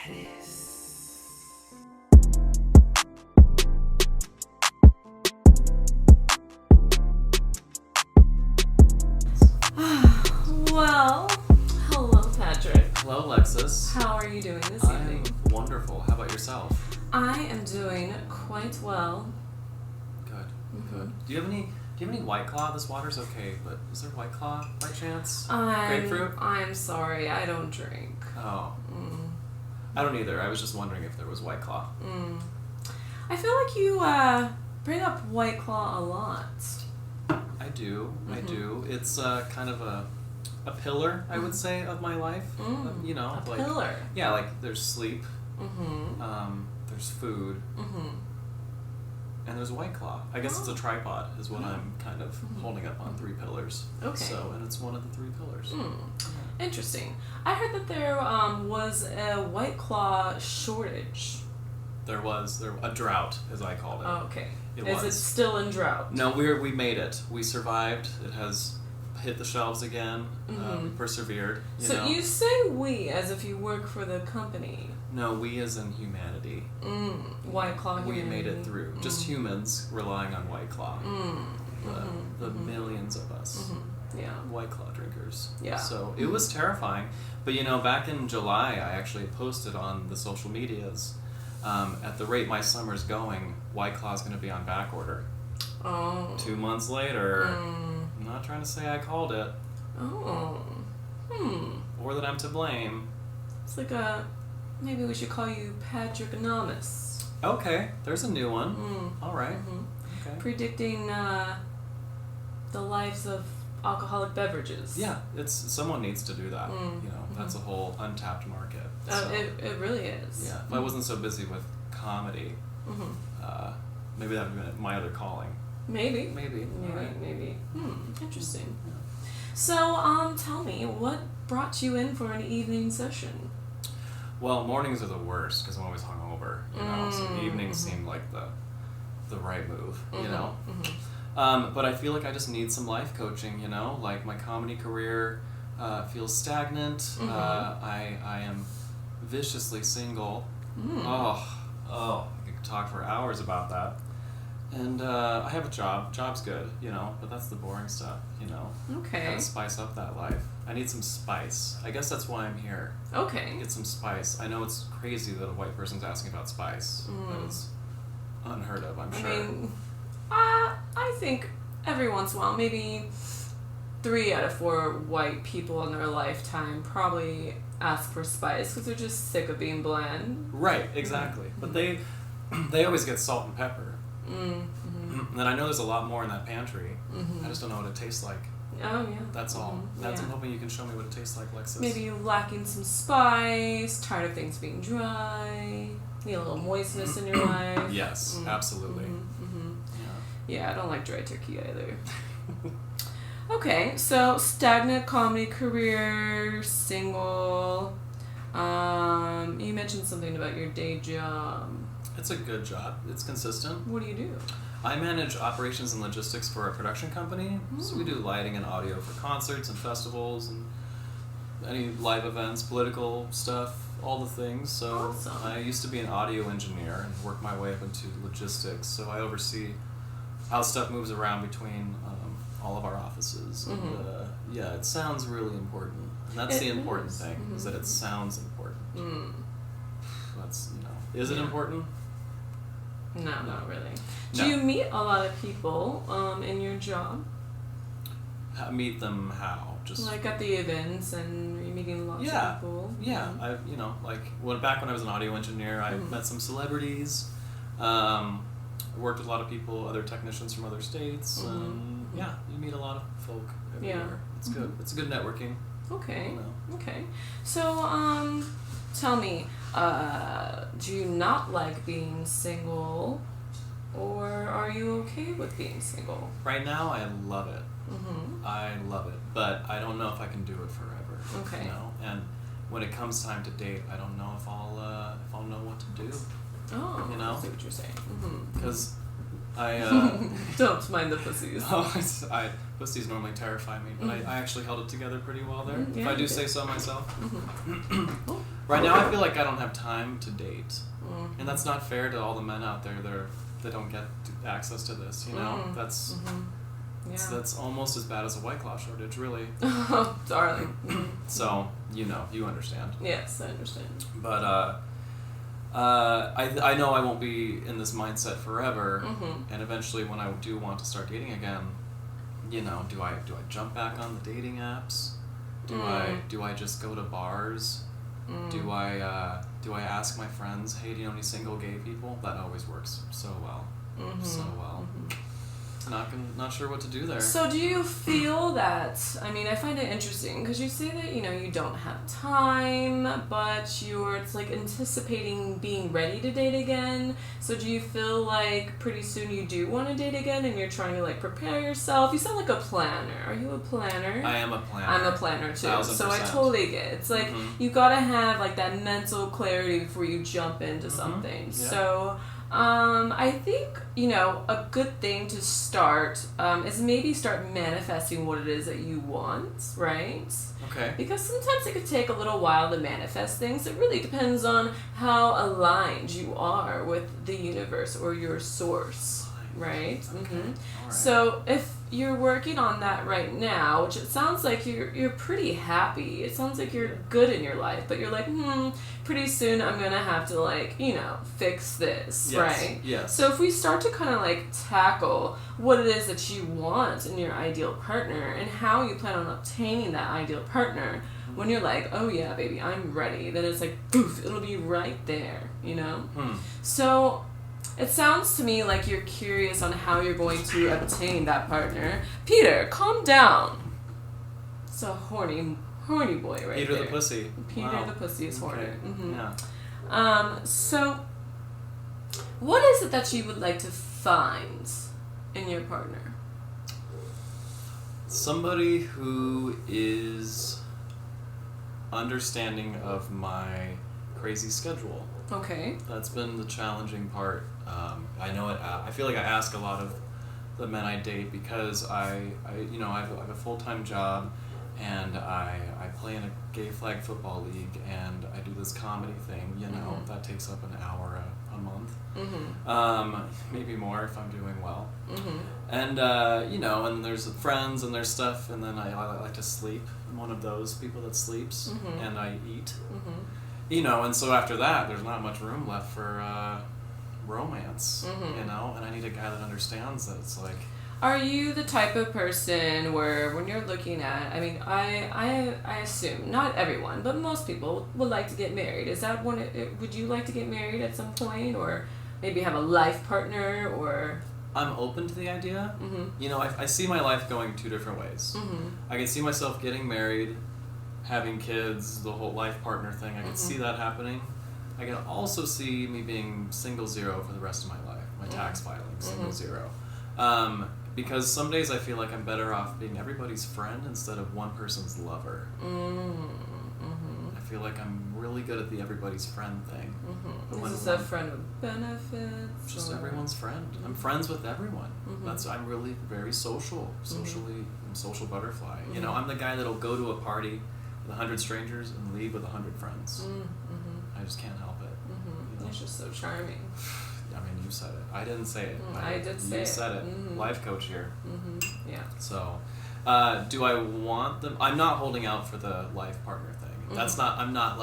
lettuce. Well, hello, Patrick. Hello, Lexis. How are you doing this evening? I'm wonderful. How about yourself? I am doing quite well. Good. Mm-hmm. Good. Do you have any White Claw? This water's okay, but is there White Claw by chance? Grapefruit? I'm sorry, I don't drink. Oh. I don't either. I was just wondering if there was White Claw. I feel like you bring up White Claw a lot. I do. I do. It's kind of a pillar, I would say, of my life. You know, A like pillar. yeah, like there's sleep. Mm-hmm. There's food. And there's a White Claw. I guess it's a tripod, is what I'm kind of holding up on 3 pillars. Okay. So, and it's one of the 3 pillars. Interesting. I heard that there was a White Claw shortage. There was a drought, as I called it. Oh, okay. It Is it was. still in drought? No, we made it. We survived. It has hit the shelves again. We persevered. So you say we as if you work for the company. No, we as in humanity. White Claw humanity. We made it through. Just humans relying on White Claw. The millions of us. Yeah. White Claw drinkers. Yeah. So it was terrifying. But you know, back in July, I actually posted on the social medias, at the rate my summer's going, White Claw's going to be on back order. Oh. 2 months later, I'm not trying to say I called it. Oh. Or that I'm to blame. It's like maybe we should call you PatrickAiken. Okay, there's a new one. All right. Okay. Predicting the lives of alcoholic beverages. Yeah, someone needs to do that. You know, that's a whole untapped market. So, It really is. yeah, if I wasn't so busy with comedy, maybe that would have been my other calling. Maybe. Maybe. All right. Maybe. Interesting. So, tell me, what brought you in for an evening session? Well, mornings are the worst because I'm always hungover, you know. So evenings seemed like the right move, you know. But I feel like I just need some life coaching, you know. Like my comedy career feels stagnant. I am viciously single. I could talk for hours about that. And I have a job. Job's good, you know, but that's the boring stuff, you know. Okay. Gotta spice up that life. I need some spice. I guess that's why I'm here. Okay. Get some spice. I know it's crazy that a white person's asking about spice. That is unheard of, I'm sure. I mean, I think every once in a while, maybe 3 out of 4 white people in their lifetime probably ask for spice because they're just sick of being bland. Right, exactly. But they always get salt and pepper. And I know there's a lot more in that pantry. I just don't know what it tastes like. Oh, yeah. That's all. I'm hoping you can show me what it tastes like, Lexis. Maybe you're lacking some spice, tired of things being dry, need a little moistness in your life. Yes, absolutely. Yeah, I don't like dry turkey either. Okay, so stagnant comedy career, single. You mentioned something about your day job. It's a good job. It's consistent. What do you do? I manage operations and logistics for a production company. So we do lighting and audio for concerts and festivals and any live events, political stuff, all the things. So Awesome. I used to be an audio engineer and worked my way up into logistics. So I oversee how stuff moves around between all of our offices. And, yeah, it sounds really important. And that's the important thing, is that it sounds important. That's, you know, is it important? No, not really. No. Do you meet a lot of people in your job? Meet them how? Just Like at the events and you're meeting lots of people? Yeah, I like back when I was an audio engineer, I met some celebrities. Worked with a lot of people, other technicians from other states, and yeah, you meet a lot of folk everywhere. Yeah. It's good. It's a good networking. Okay. You know. Okay. So, tell me, do you not like being single, or are you okay with being single? Right now, I love it. I love it, but I don't know if I can do it forever. Okay. You know, and when it comes time to date, I don't know if I'll know what to do. Oh, You know? I see what you're saying. Because I Don't mind the pussies. pussies normally terrify me, but I actually held it together pretty well there. Yeah, if I do you say did. so myself. Right now, I feel like I don't have time to date, and that's not fair to all the men out there that don't get access to this. You know, that's that's almost as bad as a White Claw shortage, really. Oh, darling. So you understand. Yes, I understand. But I know I won't be in this mindset forever, and eventually, when I do want to start dating again, do I jump back on the dating apps? Do I just go to bars? Do I ask my friends, hey, do you know any single gay people? That always works so well. So well. Not sure what to do there. So do you feel that, I mean, I find it interesting because you say that, you don't have time, but you're anticipating being ready to date again. So do you feel like pretty soon you do want to date again and you're trying to prepare yourself? You sound like a planner. Are you a planner? I am a planner. I'm a planner too. 1000%. So I totally get it. It's you gotta have that mental clarity before you jump into something. Yeah. So I think, a good thing to start is maybe start manifesting what it is that you want, right? Okay. Because sometimes it could take a little while to manifest things. It really depends on how aligned you are with the universe or your source, right? Okay. All right. So if you're working on that right now, which it sounds like you're pretty happy. It sounds like you're good in your life, but you're pretty soon I'm gonna have to fix this, right? Yes. So if we start to kind of tackle what it is that you want in your ideal partner and how you plan on obtaining that ideal partner, when you're oh yeah, baby, I'm ready, then it's poof, it'll be right there, So it sounds to me like you're curious on how you're going to obtain that partner. Peter, calm down. It's a horny boy right Peter there. the pussy. Peter Wow. the pussy is horny. Okay. Yeah. So, what is it that you would like to find in your partner? Somebody who is understanding of my crazy schedule. Okay. That's been the challenging part. I know it. I feel like I ask a lot of the men I date because I have a full-time job, and I play in a gay flag football league, and I do this comedy thing. That takes up an hour a month, maybe more if I'm doing well. And and there's friends and there's stuff, and then I like to sleep. I'm one of those people that sleeps, and I eat. And so after that, there's not much room left for romance, and I need a guy that understands that it's Are you the type of person where when you're looking at, I assume, not everyone, but most people would like to get married. Is that would you like to get married at some point, or maybe have a life partner, or? I'm open to the idea. I see my life going two different ways. I can see myself getting married, having kids, the whole life partner thing. I can see that happening. I can also see me being single zero for the rest of my life. My tax filing, single zero. Because some days I feel like I'm better off being everybody's friend instead of one person's lover. I feel like I'm really good at the everybody's friend thing. Is this a friend with benefits? Just everyone's friend. I'm friends with everyone. I'm really very social. I'm a social butterfly. I'm the guy that'll go to a party with 100 strangers and leave with 100 friends. I just can't help it. You're just so charming. I mean, you said it. I didn't say it. I did say it. You said it. Life coach here. Yeah. So, do I want them? I'm not holding out for the life partner thing. I'm not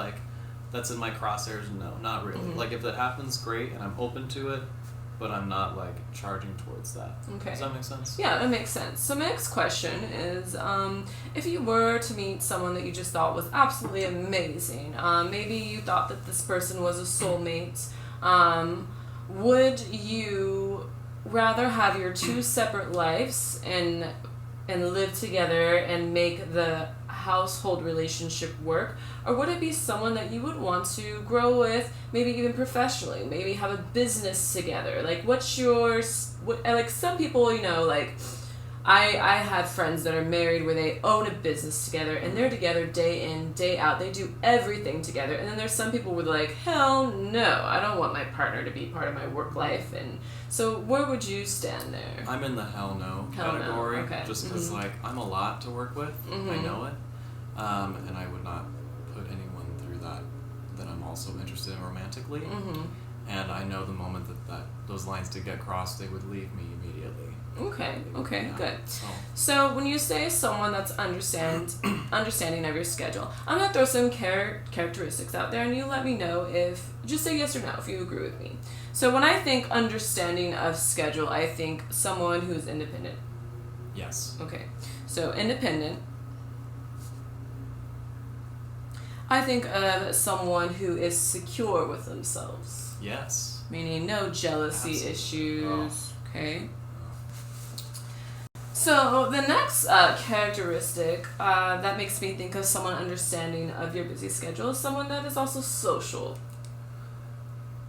that's in my crosshairs. No, not really. If that happens, great, and I'm open to it, but I'm not charging towards that. Okay. Does that make sense? Yeah, that makes sense. So my next question is, if you were to meet someone that you just thought was absolutely amazing, maybe you thought that this person was a soulmate, would you rather have your two separate lives and live together and make the household relationship work, or would it be someone that you would want to grow with, maybe even professionally, maybe have a business together? What's your some people, I have friends that are married where they own a business together and they're together day in, day out. They do everything together. And then there's some people who are hell no, I don't want my partner to be part of my work life. And so where would you stand there? I'm in the hell no Hell category. no. Okay. Just because I'm a lot to work with. I know it. And I would not put anyone through that also interested in romantically. Mm-hmm. And I know the moment that those lines did get crossed, they would leave me immediately. Okay, good. So when you say someone that's understanding of your schedule, I'm going to throw some characteristics out there, and you let me know just say yes or no if you agree with me. So when I think understanding of schedule, I think someone who's independent. yes. Okay, so independent. I think of someone who is secure with themselves. Yes. Meaning no jealousy Absolutely. issues. Okay. So the next characteristic that makes me think of someone understanding of your busy schedule is someone that is also social.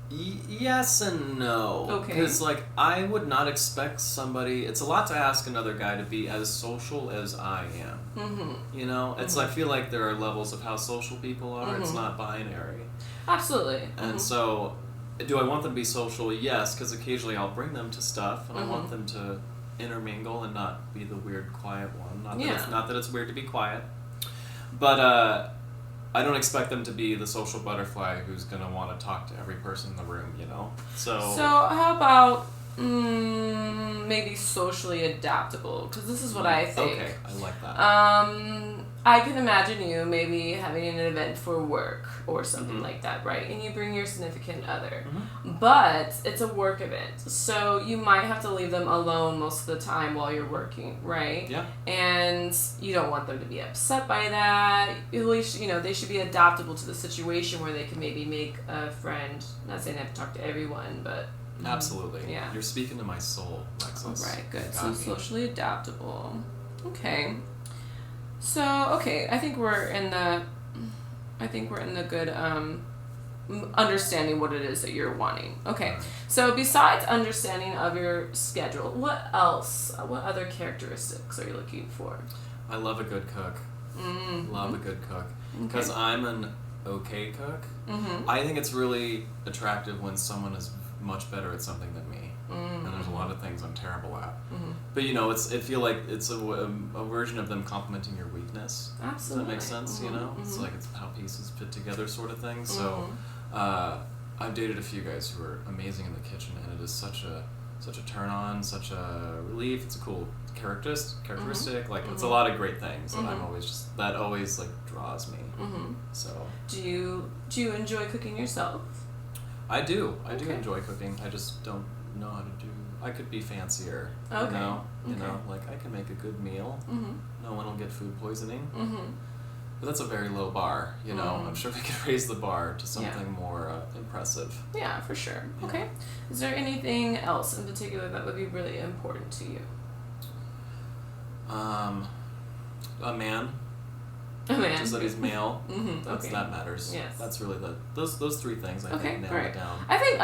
Yes and no. Okay. Because, like, I would not expect somebody... It's a lot to ask another guy to be as social as I am. Mm-hmm. You know? It's I feel like there are levels of how social people are. Mm-hmm. It's not binary. Absolutely. And so, do I want them to be social? Yes, because occasionally I'll bring them to stuff, and Mm-hmm. I want them to intermingle and not be the weird, quiet one. Yeah. Not that it's weird to be quiet. But, I don't expect them to be the social butterfly who's going to want to talk to every person in the room, you know? So how about maybe socially adaptable? Because this is what I think. Okay, I like that. I can imagine you maybe having an event for work or something Mm-hmm. like that, right? And you bring your significant other. Mm-hmm. But it's a work event, so you might have to leave them alone most of the time while you're working, right? Yeah. And you don't want them to be upset by that. At least, they should be adaptable to the situation where they can maybe make a friend. Not saying they have to talk to everyone, but... Absolutely. Yeah. You're speaking to my soul, Lexis. Right, good. You So got me. socially adaptable. Okay. So, I think we're in the good understanding what it is that you're wanting. Okay. Right. So besides understanding of your schedule, what else? What other characteristics are you looking for? I love a good cook. Mm-hmm. Love a good cook. Because I'm an okay cook. Mm-hmm. I think it's really attractive when someone is much better at something than me. Mm-hmm. And there's a lot of things I'm terrible at. Mm-hmm. But I feel like it's a version of them complementing your weakness. Absolutely. Does that make sense? Mm-hmm. You know, it's Mm-hmm. like it's how pieces fit together, sort of thing. So, I've dated a few guys who are amazing in the kitchen, and it is such a turn on, such a relief. It's a cool characteristic. Like it's a lot of great things, and I'm always that always like draws me. Mm-hmm. So. Do you enjoy cooking yourself? I do. I do Okay. enjoy cooking. I just don't know how to do. I could be fancier. Okay. You know, Okay. like I can make a good meal. Mm-hmm. No one will get food poisoning. Mm-hmm. But that's a very low bar. You know, I'm sure we could raise the bar to something more impressive. Yeah, for sure. Yeah. Okay. Is there anything else in particular that would be really important to you? A man. A man. Just that he's male. Mm-hmm. That matters. Yes. That's really those three things I think nail right. it down. I think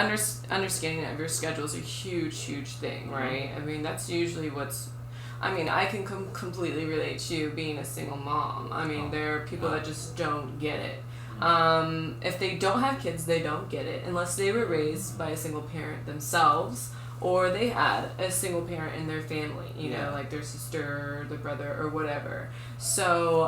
understanding of your schedule is a huge thing, right? I mean, that's usually I can completely relate to being a single mom. I mean, there are people that just don't get it. If they don't have kids, they don't get it unless they were raised by a single parent themselves, or they had a single parent in their family, you know, like their sister or their brother or whatever. So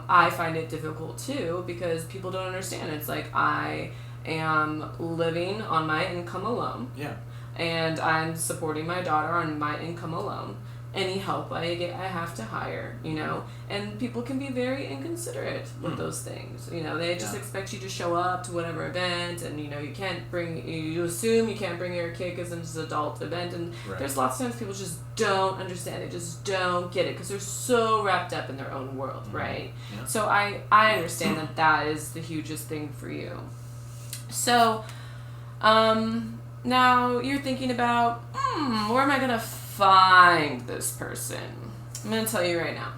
I find it difficult too because people don't understand. It's like I am living on my income alone. Yeah. And I'm supporting my daughter on my income alone. Any help I get, I have to hire, you know. And people can be very inconsiderate with those things. You know, they just expect you to show up to whatever event, and you assume you can't bring your kid because it's an adult event. And there's lots of times people just don't understand. They just don't get it because they're so wrapped up in their own world, right? Yeah. So I understand that is the hugest thing for you. So, now you're thinking about, where am I going to find this person? I'm going to tell you right now.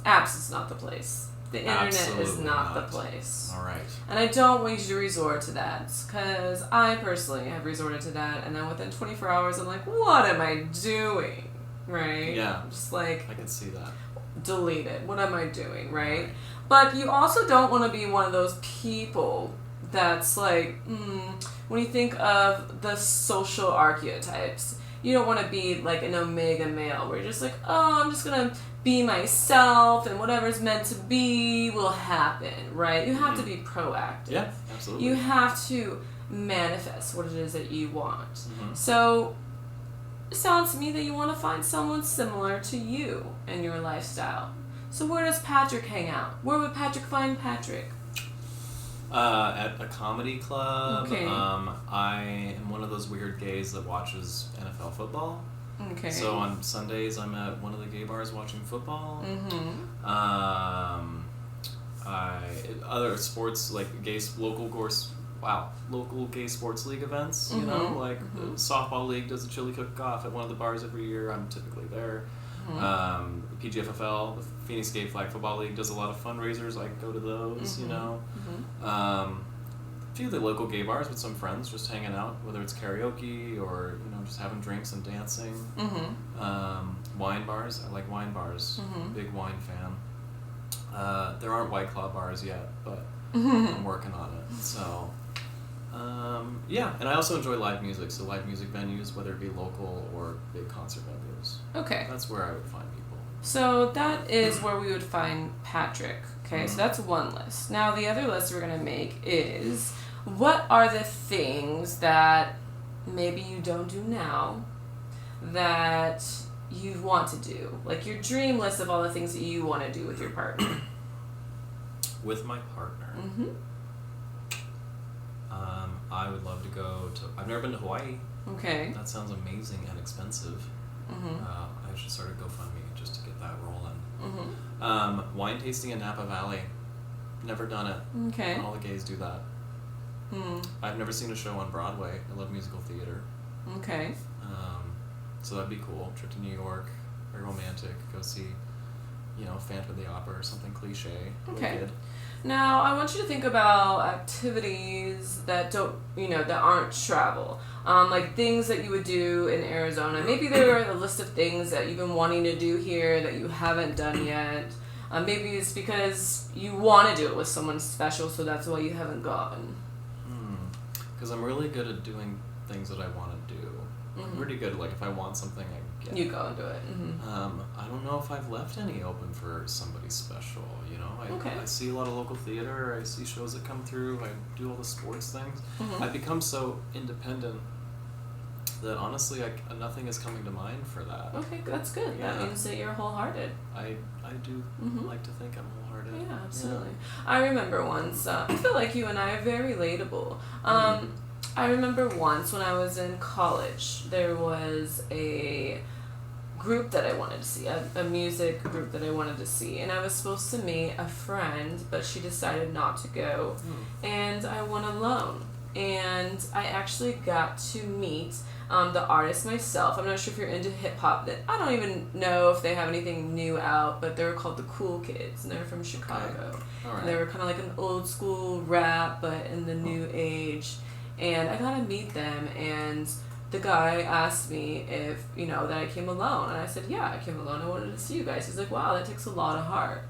Apps is not the place. The internet is Absolutely not the place. All right. And I don't want you to resort to that because I personally have resorted to that, and then within 24 hours I'm like, what am I doing? Right? Yeah. I'm just like, I can see that. delete it. What am I doing? Right? But you also don't want to be one of those people that's like, when you think of the social archetypes, you don't want to be like an omega male where you're just like, oh, I'm just going to be myself and whatever's meant to be will happen, right? You have to be proactive. Yeah, absolutely. You have to manifest what it is that you want. Mm-hmm. So it sounds to me that you want to find someone similar to you in your lifestyle. So where does Patrick hang out? Where would Patrick find Patrick? At a comedy club. Okay. I am one of those weird gays that watches NFL football. Okay. So on Sundays, I'm at one of the gay bars watching football. Mm-hmm. Other sports like local gay sports league events. You Mm-hmm. know, like the softball league does a chili cook-off at one of the bars every year. I'm typically there. Mm-hmm. The PGFFL, the Phoenix Gay Flag Football League, does a lot of fundraisers. I go to those. You know. Mm-hmm. A few of the local gay bars with some friends, just hanging out, whether it's karaoke or just having drinks and dancing. Mm-hmm. Wine bars, I like wine bars. Mm-hmm. Big wine fan. There aren't White Claw bars yet, but Mm-hmm. I'm working on it. So, yeah, and I also enjoy live music. So live music venues, whether it be local or big concert venues. Okay. That's where I would find people. So that is where we would find Patrick. Okay, so that's one list. Now the other list we're going to make is, what are the things that maybe you don't do now that you want to do? Like your dream list of all the things that you want to do with your partner. With my partner, Mm-hmm. I would love to go to... I've never been to Hawaii. Okay. That sounds amazing and expensive. Mm-hmm. I should start a GoFundMe just to get that rolling. Mm-hmm. Wine tasting in Napa Valley. Never done it. Okay. All the gays do that. I've never seen a show on Broadway. I love musical theater. Okay. So that'd be cool. Trip to New York. Very romantic. Go see, Phantom of the Opera or something cliche. Okay. Wicked. Now, I want you to think about activities that don't, that aren't travel. Like things that you would do in Arizona. Maybe there are a list of things that you've been wanting to do here that you haven't done yet. Maybe it's because you want to do it with someone special, so that's why you haven't gone. Because I'm really good at doing things that I want to do. I'm pretty good. Like, if I want something, I get it. You go and do it. Mm-hmm. I don't know if I've left any open for somebody special, Okay. I see a lot of local theater, I see shows that come through, I do all the sports things. Mm-hmm. I've become so independent that honestly, nothing is coming to mind for that. Okay, that's good. Yeah. That means that you're wholehearted. I do like to think I'm wholehearted. Yeah, absolutely. I remember once, I feel like you and I are very relatable. I remember once when I was in college, there was a group that I wanted to see, a music group that I wanted to see, and I was supposed to meet a friend, but she decided not to go, and I went alone, and I actually got to meet the artist myself. I'm not sure if you're into hip-hop. I don't even know if they have anything new out, but they were called the Cool Kids, and they're from Chicago. Okay. All right. And they were kind of like an old school rap, but in the new age, and I got to meet them, and the guy asked me if, that I came alone. And I said, yeah, I came alone. I wanted to see you guys. He's like, wow, that takes a lot of heart.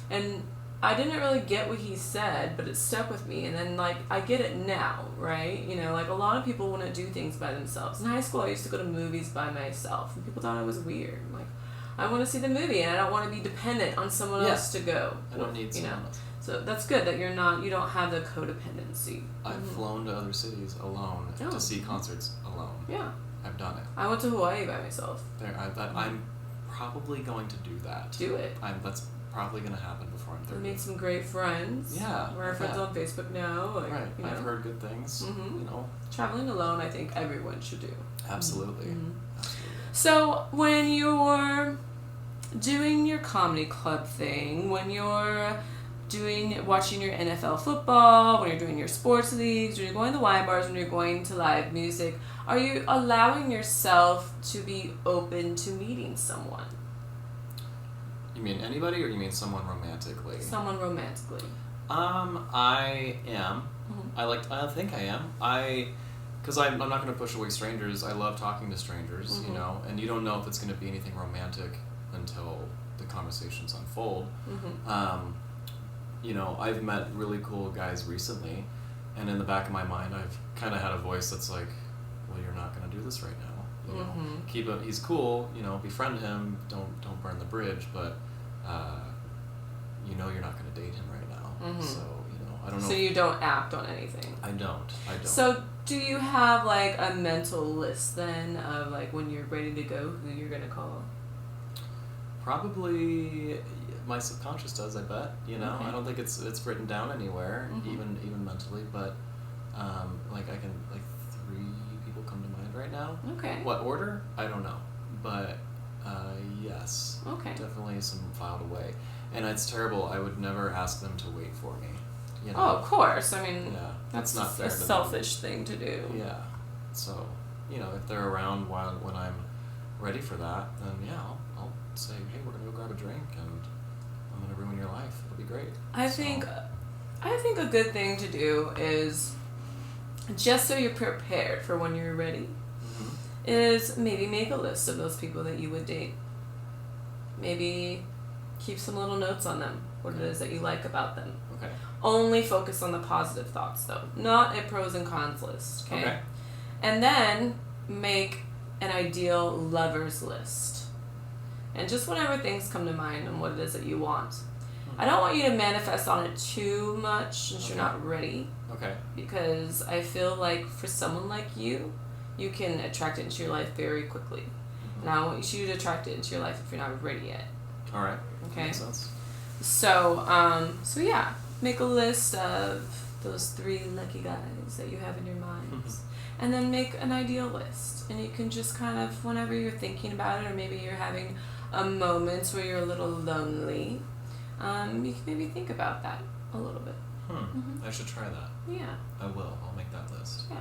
And I didn't really get what he said, but it stuck with me. And then, I get it now, right? A lot of people want to do things by themselves. In high school, I used to go to movies by myself. And people thought I was weird. I want to see the movie, and I don't want to be dependent on someone else to go. I don't need someone else. So that's good that you don't have the codependency. I've flown to other cities alone to see concerts alone. Yeah. I've done it. I went to Hawaii by myself. I'm probably going to do that. Do it. That's probably going to happen before I'm 30. We made some great friends. Yeah. We're friends on Facebook now. Right. I've heard good things. Traveling alone, I think everyone should do. Absolutely. Absolutely. So when you're doing your comedy club thing, when you're watching your NFL football, when you're doing your sports leagues, when you're going to wine bars, when you're going to live music, are you allowing yourself to be open to meeting someone? You mean anybody, or you mean someone romantically? Someone romantically. I am. I think I am. Because I'm not going to push away strangers. I love talking to strangers, and you don't know if it's going to be anything romantic until the conversations unfold. I've met really cool guys recently, and in the back of my mind, I've kind of had a voice that's like, well, you're not going to do this right now. You know, he's cool. You know, befriend him. Don't burn the bridge. But you know, you're not going to date him right now. So you know, I don't know. So you don't act on anything. I don't. So do you have like a mental list then of like when you're ready to go, who you're gonna call? Probably my subconscious does. I bet. You know, Okay. I don't think it's written down anywhere, even mentally. But like I can 3 people come to mind right now. Okay. What order? I don't know, but yes. Okay. Definitely some filed away, and it's terrible. I would never ask them to wait for me. You know? Oh, of course. I mean, Yeah, that's not just fair a to them. selfish thing to do. Yeah. So, you know, if they're around when I'm ready for that, then yeah, I'll say, hey, we're gonna go grab a drink, and I'm gonna ruin your life. It'll be great. I think a good thing to do is, just so you're prepared for when you're ready, is maybe make a list of those people that you would date. Maybe keep some little notes on them, what it is that you like about them. Okay. Only focus on the positive thoughts, though, not a pros and cons list. Okay. And then make an ideal lovers list. And just whenever things come to mind on what it is that you want. I don't want you to manifest on it too much since you're not ready. Okay. Because I feel like for someone like you, you can attract it into your life very quickly. And I want you to attract it into your life if you're not ready yet. All right. Okay. Makes sense. So yeah, make a list of those 3 lucky guys that you have in your minds. And then make an ideal list. And you can just kind of, whenever you're thinking about it, or maybe you're having a moment where you're a little lonely, you can maybe think about that a little bit. I should try that. Yeah. I will. I'll make that list. Yeah.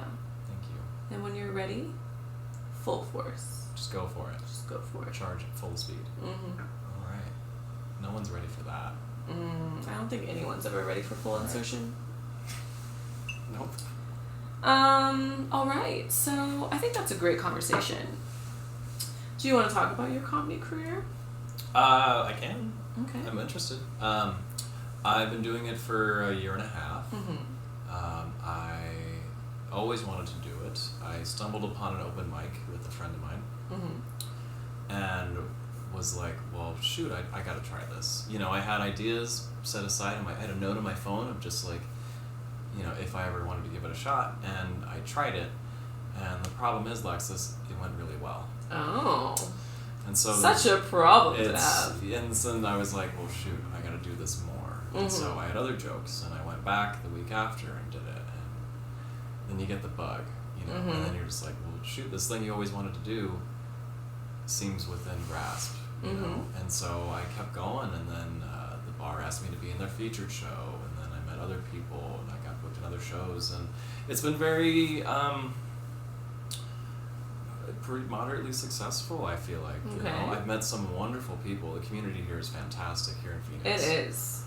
Thank you. And when you're ready, full force. Just go for it. Just go for it. Charge at full speed. All right. No one's ready for that. I don't think anyone's ever ready for full insertion. Nope. All right. So I think that's a great conversation. Do you want to talk about your comedy career? I can. Okay. I'm interested. I've been doing it for a year and a half. I always wanted to do it. I stumbled upon an open mic with a friend of mine, and was like, well, shoot, I got to try this. You know, I had ideas set aside, and I had a note on my phone of just like, you know, if I ever wanted to give it a shot, and I tried it. And the problem is, Lexis, it went really well. Oh. And so such a problem to have. And then I was like, well, shoot, I got to do this more. And so I had other jokes, and I went back the week after and did it. And then you get the bug, you know, and then you're just like, well, shoot, this thing you always wanted to do seems within grasp, you know. And so I kept going, and then the bar asked me to be in their featured show, and then I met other people, and I got booked in other shows, and it's been very pretty moderately successful, I feel like. You know, I've met some wonderful people. The community here is fantastic here in Phoenix. It is.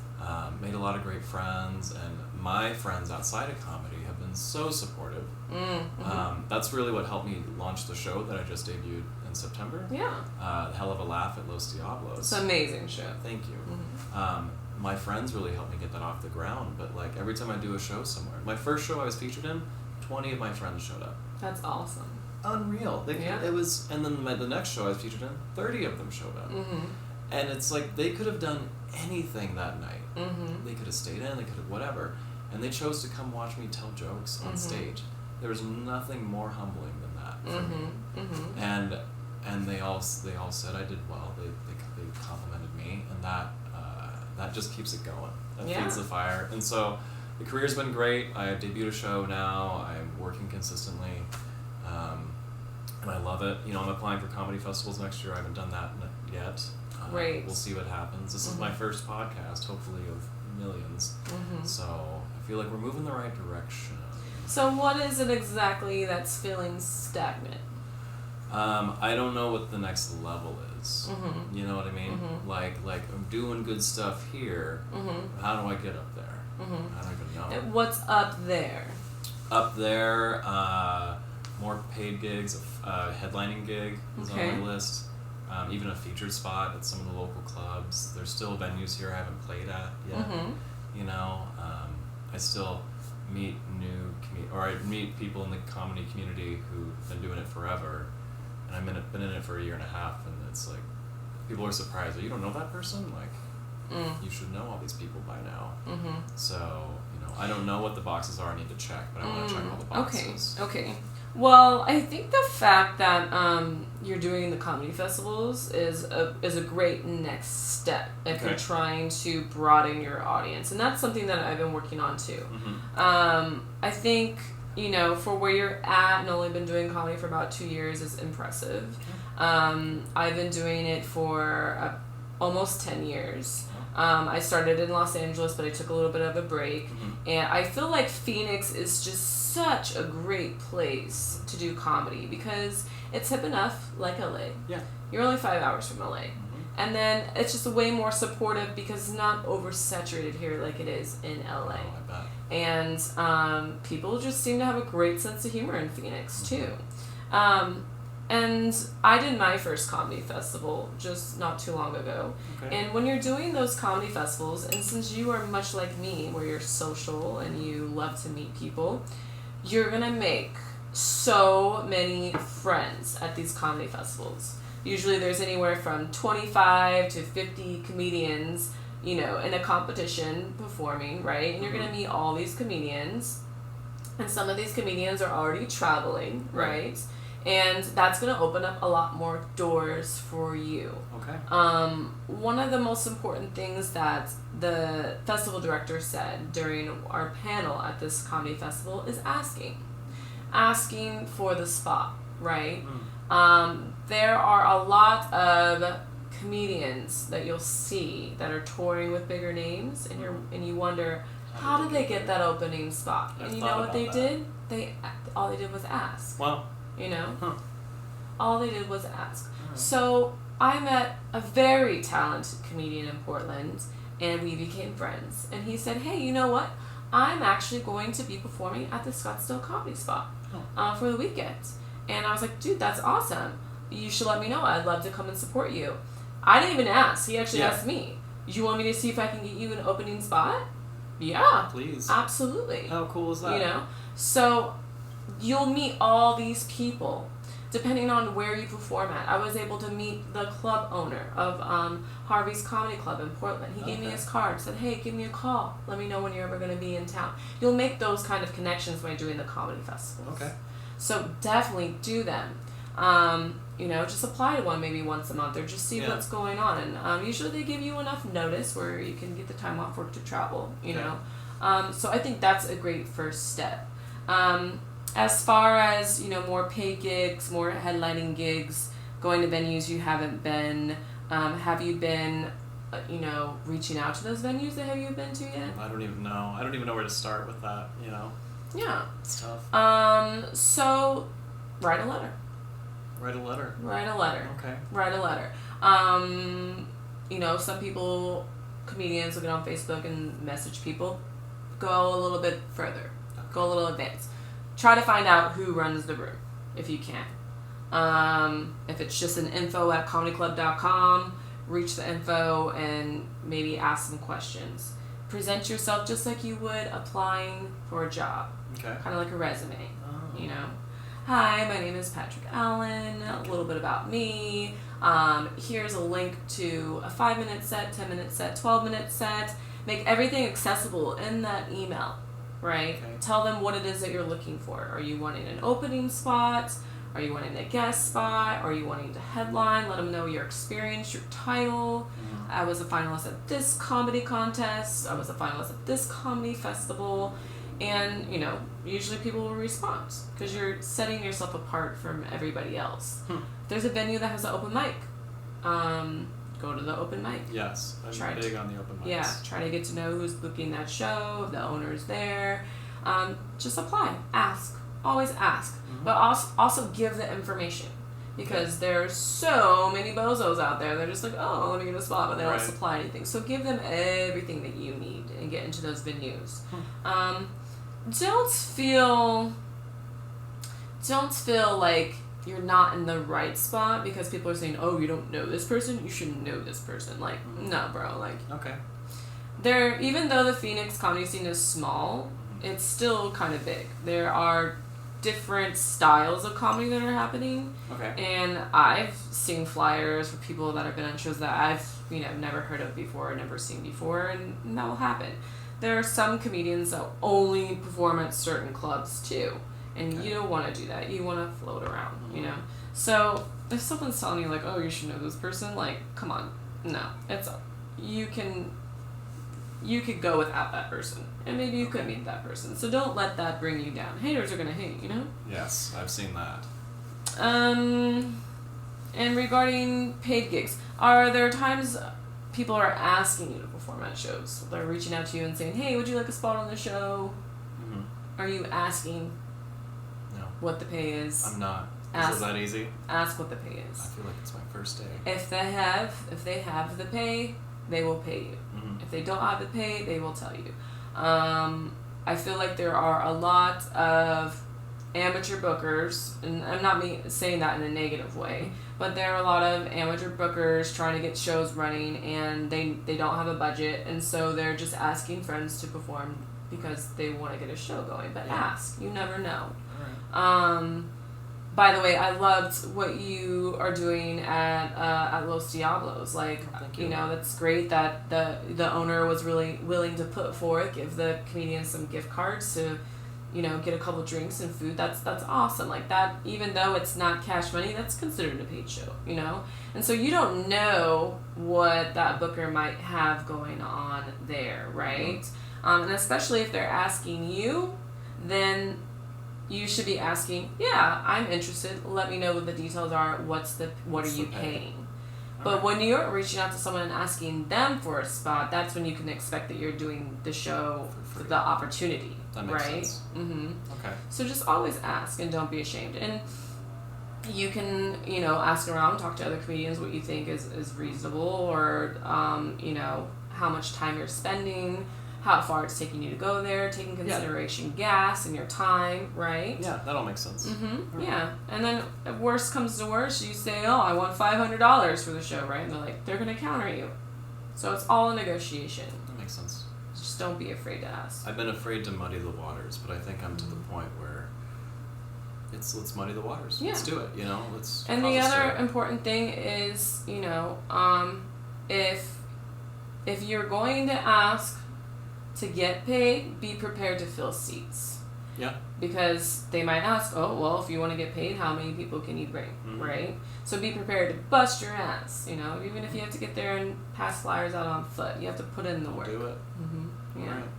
Made a lot of great friends, and my friends outside of comedy have been so supportive. That's really what helped me launch the show that I just debuted in September. Yeah. Hell of a Laugh at Los Diablos. It's an amazing show. Thank you. My friends really helped me get that off the ground, but like every time I do a show somewhere, my first show I was featured in, 20 of my friends showed up. That's awesome. Unreal. It was, and then the next show I was featured in, 30 of them showed up. And it's like they could have done anything that night. They could have stayed in, they could have whatever, and they chose to come watch me tell jokes on stage. There was nothing more humbling than that for me. And they all said I did well. They complimented me, and that just keeps it going. That feeds the fire. And so the career's been great. I debuted a show now. I'm working consistently. And I love it. You know, I'm applying for comedy festivals next year. I haven't done that yet. Great. We'll see what happens. This is my first podcast, hopefully of millions. So I feel like we're moving the right direction. So what is it exactly that's feeling stagnant? I don't know what the next level is. You know what I mean? Like I'm doing good stuff here. How do I get up there? I don't even know. And what's up there? Up there, more paid gigs. Headlining gig is on my list. Even a featured spot at some of the local clubs. There's still venues here I haven't played at yet. You know, I still meet I meet people in the comedy community who've been doing it forever, and and I've been in it for a year and a half, and it's like people are surprised. You don't know that person? Like, you should know all these people by now. Mm-hmm. So, I don't know what the boxes are. I need to check, but I want to check all the boxes. Okay. Well, I think the fact that you're doing the comedy festivals is a great next step if you're trying to broaden your audience, and that's something that I've been working on too. Mm-hmm. I think for where you're at and only been doing comedy for about 2 years is impressive. I've been doing it for almost 10 years. I started in Los Angeles, but I took a little bit of a break. Mm-hmm. And I feel like Phoenix is just such a great place to do comedy because it's hip enough, like LA. Yeah. You're only 5 hours from LA. Mm-hmm. And then it's just way more supportive because it's not oversaturated here like it is in LA. Oh, I bet. And people just seem to have a great sense of humor in Phoenix, too. And I did my first comedy festival just not too long ago. Okay. And when you're doing those comedy festivals, and since you are much like me, where you're social and you love to meet people, you're going to make so many friends at these comedy festivals. Usually there's anywhere from 25 to 50 comedians, in a competition performing, right? And you're going to meet all these comedians. And some of these comedians are already traveling, right? And that's going to open up a lot more doors for you. Okay. One of the most important things that the festival director said during our panel at this comedy festival is asking for the spot, right? There are a lot of comedians that you'll see that are touring with bigger names, and you wonder, how did they get that opening spot? And you know what they did? All they did was ask. Wow. All they did was ask. Right. So I met a very talented comedian in Portland, and we became friends. And he said, hey, you know what? I'm actually going to be performing at the Scottsdale Comedy Spot for the weekend. And I was like, dude, that's awesome. You should let me know. I'd love to come and support you. I didn't even ask. He actually asked me, you want me to see if I can get you an opening spot? Yeah. Please. Absolutely. How cool is that? So you'll meet all these people depending on where you perform at. I was able to meet the club owner of Harvey's Comedy Club in Portland. He gave me his card, said, hey, give me a call. Let me know when you're ever going to be in town. You'll make those kind of connections by doing the comedy festivals. Okay. So definitely do them. Just apply to one maybe once a month or just see what's going on. And usually they give you enough notice where you can get the time off work to travel, know. So I think that's a great first step. As far as, more paid gigs, more headlining gigs, going to venues you haven't been, have you been, reaching out to those venues that have you been to yet? I don't even know. I don't even know where to start with that, Yeah. It's tough. So write a letter. Write a letter. Okay. Write a letter. Some people, comedians will get on Facebook and message people. Go a little bit further. Okay. Go a little advanced. Try to find out who runs the room, if you can. If it's just an info@comedyclub.com, reach the info and maybe ask some questions. Present yourself just like you would applying for a job. Okay. Kind of like a resume, Hi, my name is PatrickAiken. A little bit about me. Here's a link to a 5-minute set, 10-minute set, 12-minute set. Make everything accessible in that email, right? Okay. Tell them what it is that you're looking for. Are you wanting an opening spot? Are you wanting a guest spot? Are you wanting to headline? Let them know your experience, your title. Mm-hmm. I was a finalist at this comedy contest. I was a finalist at this comedy festival. And, usually people will respond because you're setting yourself apart from everybody else. If there's a venue that has an open mic, go to the open mic. Yes, I'm big on the open mics. Yeah, try to get to know who's booking that show, if the owner's there. Just apply. Ask. Always ask. Mm-hmm. But also give the information. Because there's so many bozos out there. They're just like, oh, let me get a spot, but they don't supply anything. So give them everything that you need and get into those venues. Don't feel like you're not in the right spot because people are saying, oh, you don't know this person, you should know this person. Like, no, bro. Like, okay. Even though the Phoenix comedy scene is small, it's still kind of big. There are different styles of comedy that are happening. Okay. And I've seen flyers for people that have been on shows that I've, never heard of before or never seen before, and that will happen. There are some comedians that only perform at certain clubs too, and you don't want to do that. You want to float around, So if someone's telling you like, oh, you should know this person, like, come on, no, you could go without that person, and maybe you could meet that person. So don't let that bring you down. Haters are gonna hate, Yes, I've seen that. And regarding paid gigs, are there times people are asking you to perform at shows? They're reaching out to you and saying, hey, would you like a spot on the show? Mm-hmm. Are you asking what the pay is? I'm not. Is it that easy? Ask what the pay is. I feel like it's my first day. If they have the pay, they will pay you. Mm-hmm. If they don't have the pay, they will tell you. I feel like there are a lot of amateur bookers, and I'm not saying that in a negative way, but there are a lot of amateur bookers trying to get shows running, and they don't have a budget, and so they're just asking friends to perform because they want to get a show going. But ask. You never know. All right. By the way, I loved what you are doing at Los Diablos. Like, thank you. That's great that the owner was really willing to put forth, give the comedians some gift cards to, get a couple drinks and food. That's awesome. Like that, even though it's not cash money, that's considered a paid show, And so you don't know what that booker might have going on there, right? Mm-hmm. And especially if they're asking you, then you should be asking, I'm interested. Let me know what the details are. What are you paying? But when you're reaching out to someone and asking them for a spot, that's when you can expect that you're doing the show for the opportunity. That makes right? sense. Mm-hmm. Okay. So just always ask and don't be ashamed. And you can, ask around, talk to other comedians what you think is reasonable, or, how much time you're spending, how far it's taking you to go there, taking consideration gas and your time, right? Yeah, that all makes sense. Mm-hmm. Right. Yeah. And then if worst comes to worst, you say, oh, I want $500 for the show, right? And they're going to counter you. So it's all a negotiation. That makes sense. Just don't be afraid to ask. I've been afraid to muddy the waters, but I think I'm to the point where let's muddy the waters. Yeah. Let's do it, let's. And the other important thing is, if you're going to ask to get paid, be prepared to fill seats. Yeah. Because they might ask, oh, well, if you want to get paid, how many people can you bring, mm-hmm. right? So be prepared to bust your ass, even if you have to get there and pass flyers out on foot. You have to put in the work. Do it. Mm-hmm. Yeah. All right.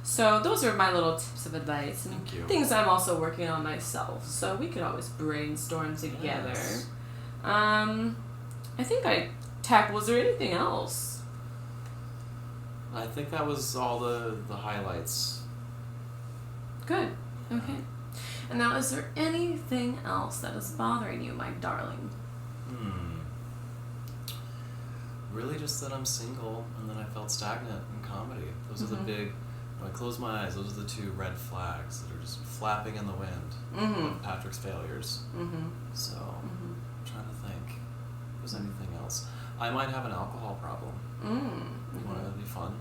So those are my little tips of advice and Thank you. things I'm also working on myself. So we could always brainstorm together. Yes. I think I tackled, was there anything else? I think that was all the highlights. Good. Okay. And now, is there anything else that is bothering you, my darling? Really just that I'm single and that I felt stagnant in comedy. Those are the big, when I close my eyes, those are the two red flags that are just flapping in the wind of Patrick's failures. So, I'm trying to think if there's anything else. I might have an alcohol problem. You want to be fun?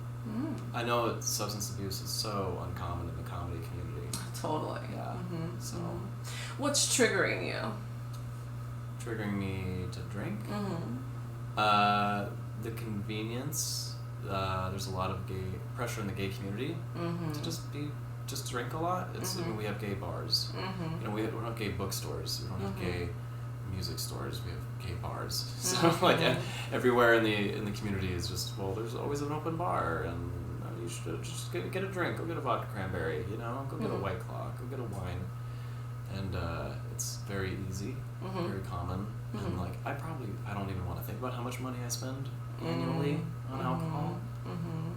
I know substance abuse is so uncommon in the comedy community. Totally. Yeah. So. What's triggering you? Triggering me to drink? The convenience. There's a lot of pressure in the gay community to just drink a lot. It's I mean, we have gay bars. We don't have gay bookstores. We don't have gay music stores. We have gay bars. So everywhere in the community is just, well, there's always an open bar, and you should just get a drink. Go get a vodka cranberry. Go get a White Claw. Go get a wine. And it's very easy, very common. And I don't even want to think about how much money I spend annually on alcohol.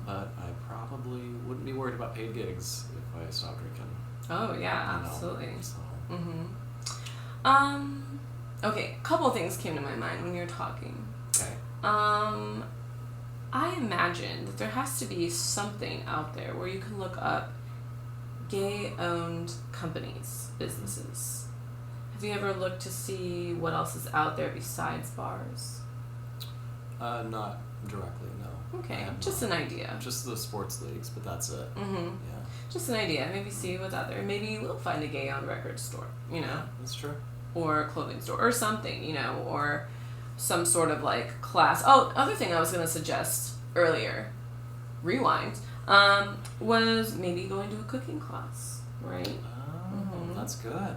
But I probably wouldn't be worried about paid gigs if I stopped drinking. Oh yeah, absolutely. So. Okay, a couple of things came to my mind when you were talking. Okay. I imagine that there has to be something out there where you can look up gay-owned companies, businesses. Have you ever looked to see what else is out there besides bars? Not directly, no. Okay, just an idea. Just the sports leagues, but that's it. Yeah. Just an idea. Maybe see what's out there. Maybe you will find a gay-owned record store, you know? Yeah, that's true. Or a clothing store. Or something, you know? Or some sort of, like, class. Oh, other thing I was going to suggest earlier, rewind, was maybe going to a cooking class, right? Oh, that's good.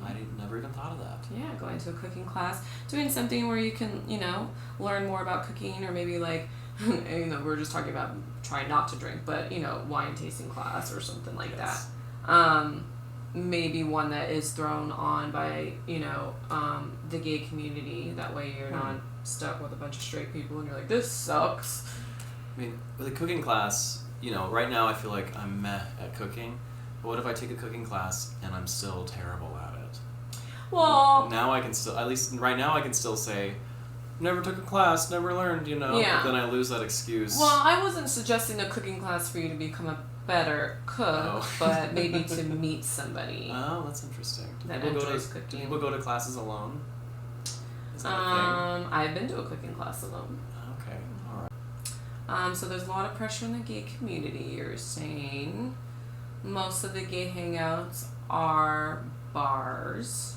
I never even thought of that. Yeah, going to a cooking class. Doing something where you can, you know, learn more about cooking, or maybe, like, you know, we're just talking about trying not to drink, but, you know, wine tasting class or something like that. Maybe one that is thrown on by, you know, the gay community. That way you're not stuck with a bunch of straight people and you're like, this sucks. I mean, with a cooking class, you know, right now I feel like I'm meh at cooking. But what if I take a cooking class and I'm still terrible at it? Well, now I can still, at least right now I can still say, never took a class, never learned, you know? Yeah. But then I lose that excuse. Well, I wasn't suggesting a cooking class for you to become a better cook, but maybe to meet somebody. Oh, that's interesting. Do cooking. people go to classes alone? Is that a thing? I've been to a cooking class alone. Okay, alright. So there's a lot of pressure in the gay community, you're saying. Most of the gay hangouts are bars.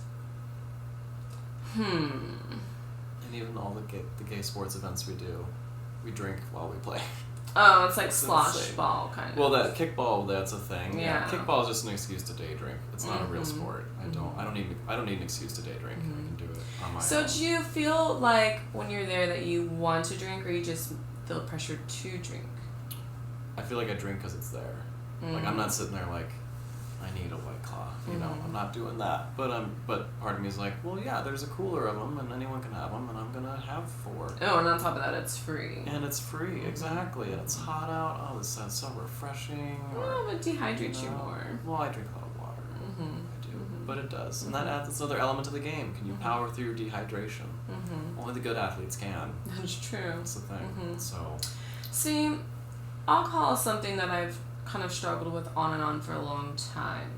And even all the gay sports events we do, we drink while we play. Oh, it's like That's slosh insane. ball kind of. Well, that kickball, that's a thing. Yeah. Kickball is just an excuse to day drink. It's not a real sport. I don't need an excuse to day drink. I can do it on my own. So do you feel like when you're there that you want to drink, or you just feel pressure to drink? I feel like I drink because it's there. Like, I'm not sitting there like, I need a White Claw. You know, I'm not doing that. But part of me is like, well, yeah, there's a cooler of them, and anyone can have them, and I'm gonna have 4. Oh, and on top of that, it's free. And it's free, exactly. And it's hot out. Oh, this sounds so refreshing. Well, it dehydrates you more. Well, I drink a lot of water. I do, but it does, and that adds another element to the game. Can you power through your dehydration? Only the good athletes can. That's true. That's the thing. So, see, alcohol is something that I've kind of struggled with on and on for a long time.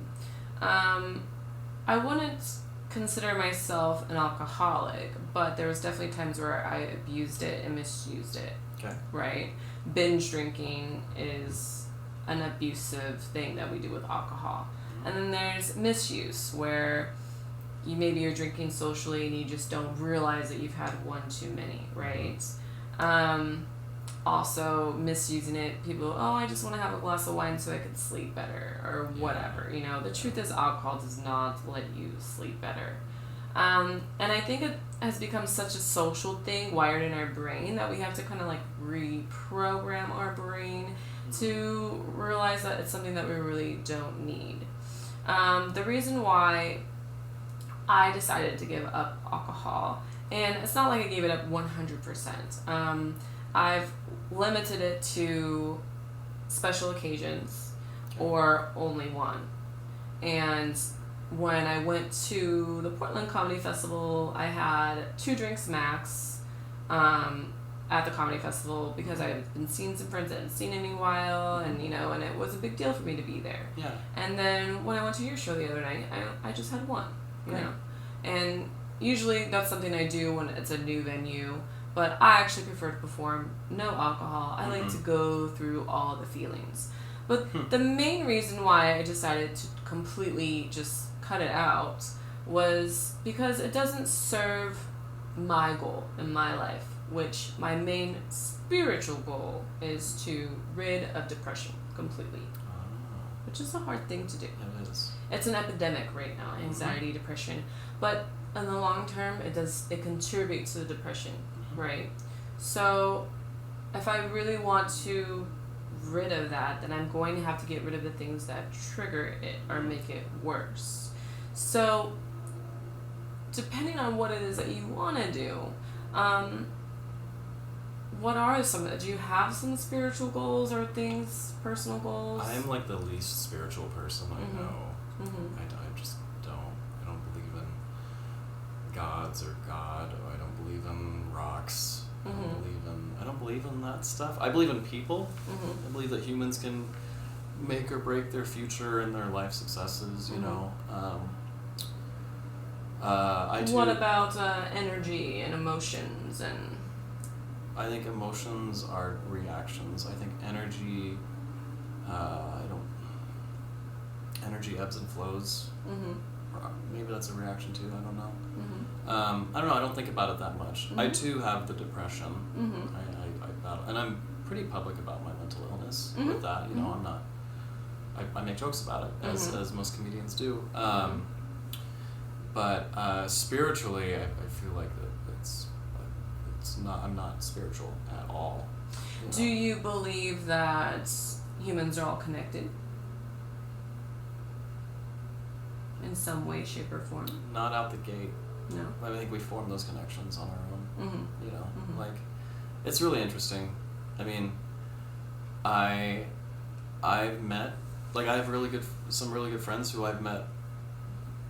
I wouldn't consider myself an alcoholic, but there was definitely times where I abused it and misused it. okay. Right? Binge drinking is an abusive thing that we do with alcohol. And then there's misuse, where you're drinking socially and you just don't realize that you've had one too many, right? Also misusing it, people, I just want to have a glass of wine so I can sleep better, or whatever. You know, the truth is alcohol does not let you sleep better. And I think it has become such a social thing wired in our brain that we have to kind of like reprogram our brain to realize that it's something that we really don't need. The reason why I decided to give up alcohol, and it's not like I gave it up 100%. I've limited it to special occasions or only one. And when I went to the Portland Comedy Festival, I had 2 drinks max at the comedy festival because I had been seeing some friends I hadn't seen in a while, and and it was a big deal for me to be there. Yeah. And then when I went to your show the other night, I just had 1, you know. And usually that's something I do when it's a new venue. But I actually prefer to perform no alcohol. I like to go through all the feelings. But the main reason why I decided to completely just cut it out was because it doesn't serve my goal in my life, which my main spiritual goal is to rid of depression completely, which is a hard thing to do. It is. It's an epidemic right now, anxiety, depression. But in the long term, it contributes to the depression. Right. So if I really want to rid of that, then I'm going to have to get rid of the things that trigger it or make it worse. So depending on what it is that you want to do, what are do you have some spiritual goals or things, personal goals? I'm like the least spiritual person I know. I just don't. I don't believe in gods or God. I don't believe in rocks. I don't believe in that stuff. I believe in people. I believe that humans can make or break their future and their life successes, you know. What about energy and emotions and... I think emotions are reactions. I think energy, energy ebbs and flows. Maybe that's a reaction too. I don't know. I don't know. I don't think about it that much. I too have the depression. I battle, and I'm pretty public about my mental illness with that. You know, I'm not. I make jokes about it as most comedians do. But spiritually, I feel like it's not. I'm not spiritual at all. You know? Do you believe that humans are all connected? In some way, shape, or form? Not out the gate. No. I think we form those connections on our own. You know, like, it's really interesting. I mean, I've met, like, I have some really good friends who I've met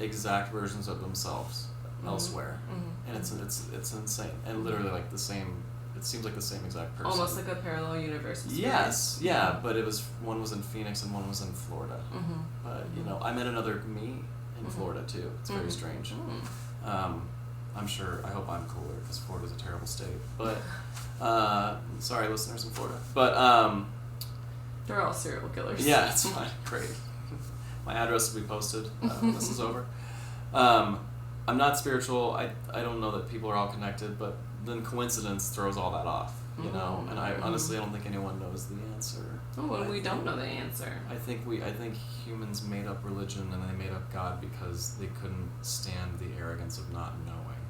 exact versions of themselves elsewhere, and it's insane, and literally like the same. It seems like the same exact person. Almost like a parallel universe experience. Yes, yeah, but one was in Phoenix and one was in Florida. But you know, I met another me in Florida too. It's very strange. I'm sure. I hope I'm cooler because Florida's a terrible state. But sorry, listeners in Florida. But they're all serial killers. yeah, it's fine. Great. My address will be posted when this is over. I'm not spiritual. I don't know that people are all connected, but then coincidence throws all that off, you know. And I honestly, I don't think anyone knows the answer. Oh, and we don't know the answer. I think humans made up religion and they made up God because they couldn't stand the arrogance of not knowing,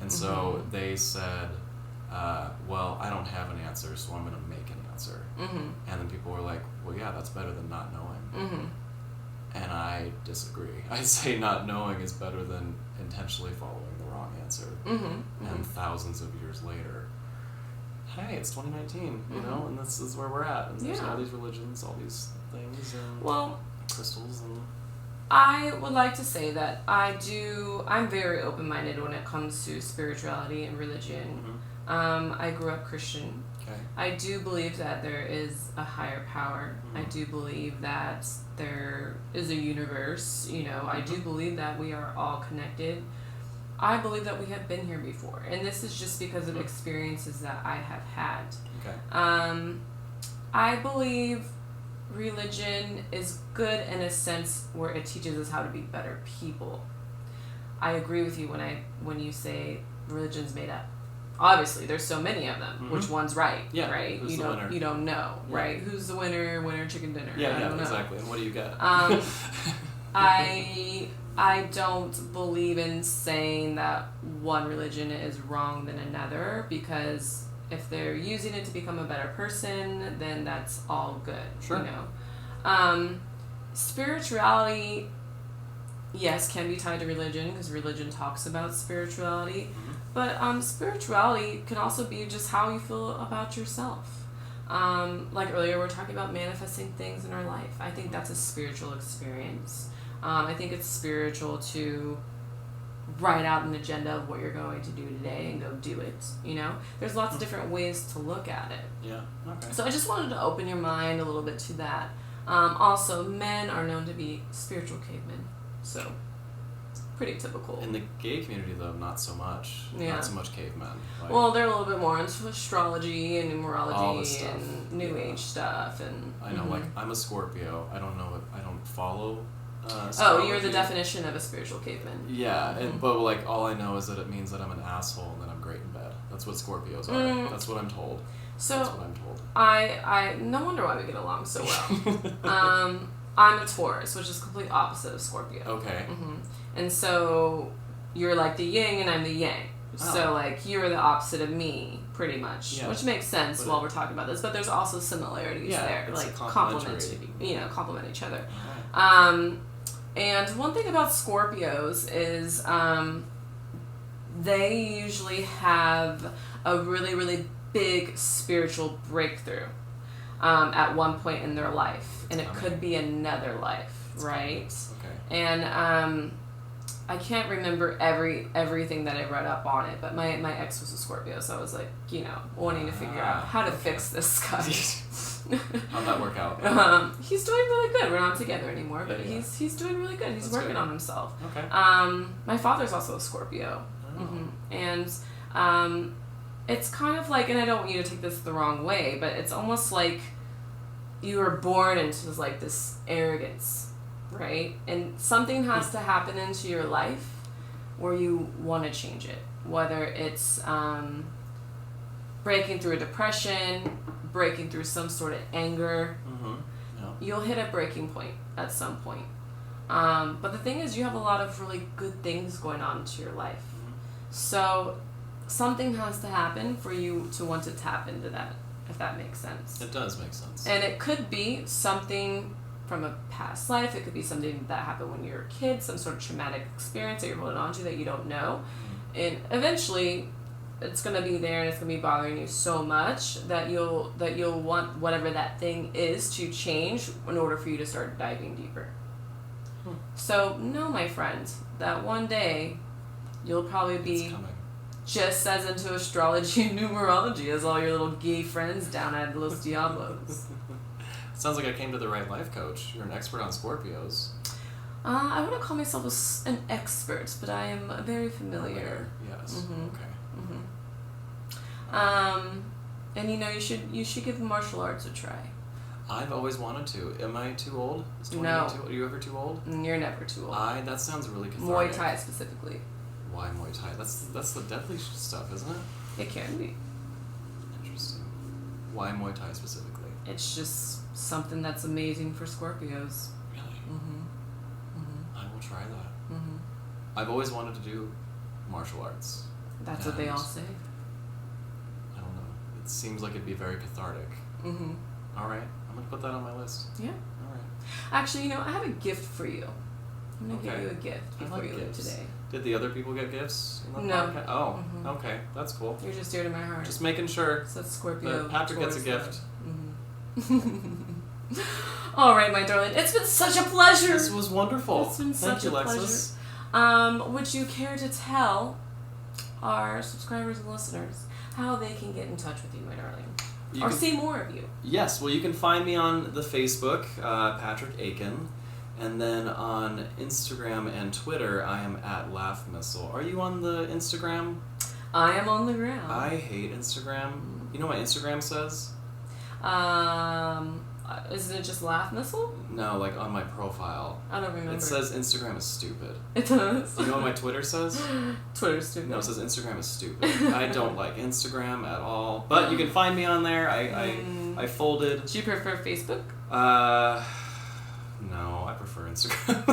and so they said, "Well, I don't have an answer, so I'm going to make an answer." And then people were like, "Well, yeah, that's better than not knowing." And I disagree. I say not knowing is better than intentionally following the wrong answer. And thousands of years later, hey, it's 2019, you know, and this is where we're at. And there's all these religions, all these things, and crystals. And I would like to say that I'm very open-minded when it comes to spirituality and religion. I grew up Christian. Okay. I do believe that there is a higher power. I do believe that there is a universe. You know, I do believe that we are all connected. I believe that we have been here before, and this is just because of experiences that I have had. Okay. I believe religion is good in a sense where it teaches us how to be better people. I agree with you when you say religion's made up. Obviously, there's so many of them. Which one's right? Yeah, right. Who's the winner? You don't know, right? Who's the winner? Winner chicken dinner. Yeah, I don't know. exactly. And what do you get? I don't believe in saying that one religion is wrong than another, because if they're using it to become a better person, then that's all good. Sure. You know, spirituality, yes, can be tied to religion because religion talks about spirituality. But spirituality can also be just how you feel about yourself. Like earlier, we were talking about manifesting things in our life. I think that's a spiritual experience. I think it's spiritual to write out an agenda of what you're going to do today and go do it. You know, there's lots of different ways to look at it. Yeah. Okay. So I just wanted to open your mind a little bit to that. Also, men are known to be spiritual cavemen. So. Pretty typical. In the gay community, though, not so much. Yeah. Not so much cavemen. Like, well, they're a little bit more into astrology and all this numerology stuff. and New Age stuff. And I know, like, I'm a Scorpio. I don't know. I don't follow astrology. Oh, you're the definition of a spiritual caveman. Yeah, but, like, all I know is that it means that I'm an asshole and that I'm great in bed. That's what Scorpios are. That's what I'm told. So, that's what I'm told. I no wonder why we get along so well. I'm a Taurus, which is complete opposite of Scorpio. Okay. And so you're like the yin and I'm the yang. Oh. So like you're the opposite of me, pretty much, Yeah. which makes sense But while we're talking about this. But there's also similarities there, it's like complement each other. Right. And one thing about Scorpios is they usually have a really, really big spiritual breakthrough at one point in their life, and it could be another life, right? Okay. And I can't remember everything that I read up on it, but my ex was a Scorpio, so I was like, you know, wanting to figure out how to fix this guy. How'd that work out? He's doing really good. We're not together anymore, but Yeah. he's doing really good. He's That's working good. on himself. Okay. My father's also a Scorpio. Oh. And it's kind of like, and I don't want you to take this the wrong way, but it's almost like you were born into like this arrogance. right? And something has to happen into your life where you want to change it. Whether it's breaking through a depression, breaking through some sort of anger, you'll hit a breaking point at some point. But the thing is, you have a lot of really good things going on into your life. So something has to happen for you to want to tap into that, if that makes sense. It does make sense. And it could be something from a past life. It could be something that happened when you were a kid, some sort of traumatic experience that you're holding on to that you don't know. And eventually it's going to be there and it's going to be bothering you so much that you'll want whatever that thing is to change in order for you to start diving deeper. So know, my friend, that one day you'll probably be just as into astrology and numerology as all your little gay friends down at Los Diablos. Sounds like I came to the right life coach. You're an expert on Scorpios. I wouldn't call myself an expert, but I am very familiar. Yes. Okay. And you should give martial arts a try. I've always wanted to. Am I too old? Is 28 No. Too old? Are you ever too old? You're never too old. That sounds really cathartic. Muay Thai specifically. Why Muay Thai? That's the deadly stuff, isn't it? It can be. Interesting. Why Muay Thai specifically? It's just something that's amazing for Scorpios. Really? I will try that. I've always wanted to do martial arts. That's what they all say. I don't know. It seems like it'd be very cathartic. All right. I'm going to put that on my list. Yeah. All right. Actually, I have a gift for you. I'm going to give you a gift before you leave today. Did the other people get gifts? In the No. podcast? Oh, okay. That's cool. You're just dear to my heart. Just making sure. So that's Scorpio. That Patrick gets a Taurus, gift. All right, my darling. It's been such a pleasure. This was wonderful. It's been such Thank you, a Lexis. pleasure. Would you care to tell our subscribers and listeners how they can get in touch with you, my darling? Or see more of you? Yes. Well, you can find me on the Facebook, PatrickAiken. And then on Instagram and Twitter, I am at Laugh Missile. Are you on the Instagram? I am on the ground. I hate Instagram. You know what my Instagram says? Isn't it just Laugh Missile? No, like on my profile. I don't remember. It says Instagram is stupid. It does. You know what my Twitter says? Twitter's stupid. No, it says Instagram is stupid. I don't like Instagram at all. But you can find me on there. I folded. Do you prefer Facebook? No, I prefer Instagram.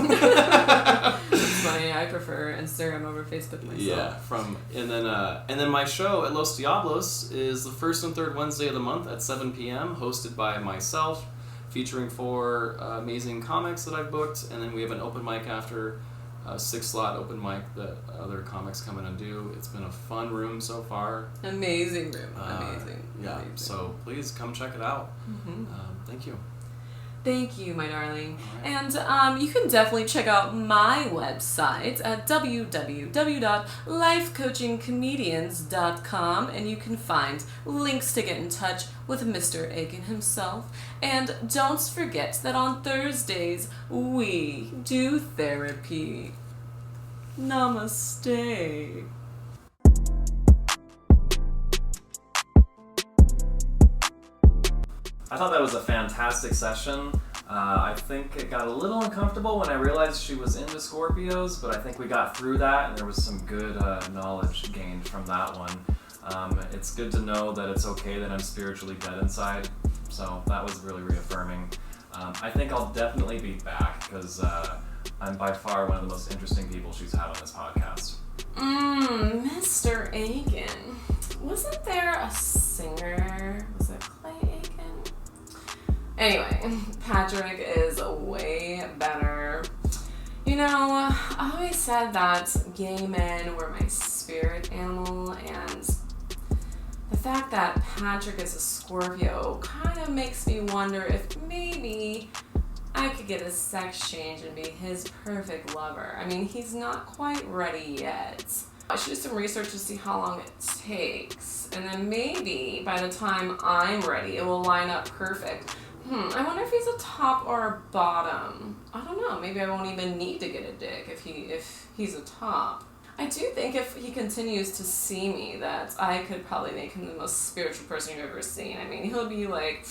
It's funny. I prefer Instagram over Facebook myself. Yeah, and then my show at Los Diablos is the first and third Wednesday of the month at 7 p.m. hosted by myself, featuring 4 amazing comics that I've booked, and then we have an open mic after, a 6-slot open mic that other comics come in and do. It's been a fun room so far. Amazing room. Amazing. Yeah. Amazing. So please come check it out. Thank you. Thank you, my darling. Right. And you can definitely check out my website at www.lifecoachingcomedians.com, and you can find links to get in touch with Mr. Aiken himself. And don't forget that on Thursdays, we do therapy. Namaste. I thought that was a fantastic session. I think it got a little uncomfortable when I realized she was into Scorpios, but I think we got through that and there was some good knowledge gained from that one. It's good to know that it's okay that I'm spiritually dead inside, so that was really reaffirming. I think I'll definitely be back because I'm by far one of the most interesting people she's had on this podcast. Mr. Aiken. Wasn't there a singer? Was it Clay Aiken? Anyway, Patrick is way better. I always said that gay men were my spirit animal, and the fact that Patrick is a Scorpio kind of makes me wonder if maybe I could get a sex change and be his perfect lover. I mean, he's not quite ready yet. I should do some research to see how long it takes, and then maybe by the time I'm ready, it will line up perfect. I wonder if he's a top or a bottom. I don't know. Maybe I won't even need to get a dick if he's a top. I do think if he continues to see me that I could probably make him the most spiritual person you've ever seen. I mean, he'll be like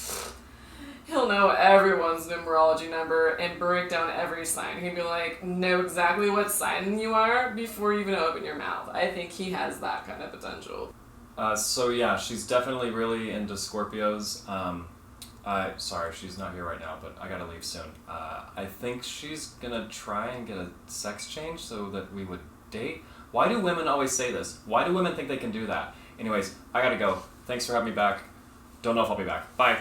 He'll know everyone's numerology number and break down every sign. He'd be like, know exactly what sign you are before you even open your mouth. I think he has that kind of potential. So yeah, she's definitely really into Scorpios. Sorry, she's not here right now, but I gotta leave soon. I think she's gonna try and get a sex change so that we would date. Why do women always say this? Why do women think they can do that? Anyways, I gotta go. Thanks for having me back. Don't know if I'll be back. Bye.